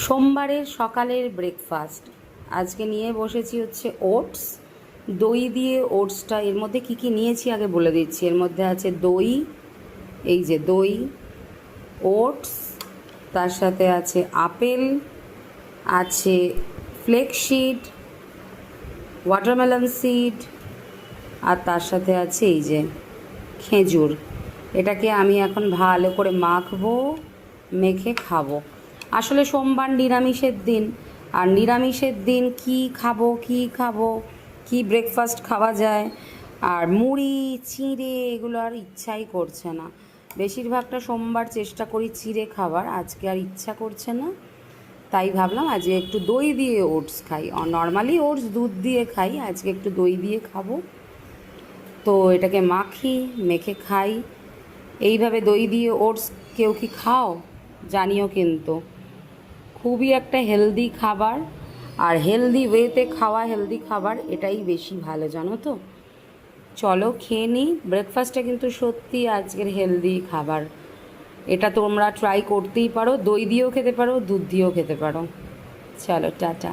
সোমবারের সকালের ব্রেকফাস্ট আজকে নিয়ে বসেছি হচ্ছে ওটস। দই দিয়ে ওটসটা, এর মধ্যে কী কী নিয়েছি আগে বলে দিচ্ছি। এর মধ্যে আছে দই, এই যে দই, ওটস, তার সাথে আছে আপেল, আছে ফ্লেক্সিড, ওয়াটারমেলন সিড, আর তার সাথে আছে এই যে খেজুর। এটাকে আমি এখন ভালো করে মাখবো, মেখে খাবো। আসলে সোমবার নিরামিষের দিন, আর নিরামিষের দিন কি খাবো কি ব্রেকফাস্ট খাওয়া যায়, আর মুড়ি চিঁড়ে এগুলো আর ইচ্ছাই করছে না। বেশিরভাগটা সোমবার চেষ্টা করি চিঁড়ে খাবার, আজকে আর ইচ্ছা করছে না। তাই ভাবলাম আজকে একটু দই দিয়ে ওটস খাই। নর্মালি ওটস দুধ দিয়ে খাই, আজকে একটু দই দিয়ে খাবো। তো এটাকে মাখি, মেখে খাই। এইভাবে দই দিয়ে ওটস কেউ কি খাও জানিও, কিন্তু খুবই একটা হেলদি খাবার, আর হেলদি ওয়েতে খাওয়া হেলদি খাবার এটাই বেশি ভালো, জানো তো। চলো খেয়ে নিই। ব্রেকফাস্টটা কিন্তু সত্যি আজকের হেলদি খাবার। এটা তোমরা ট্রাই করতেই পারো, দই দিয়েও খেতে পারো, দুধ দিয়েও খেতে পারো। চলো টাটা।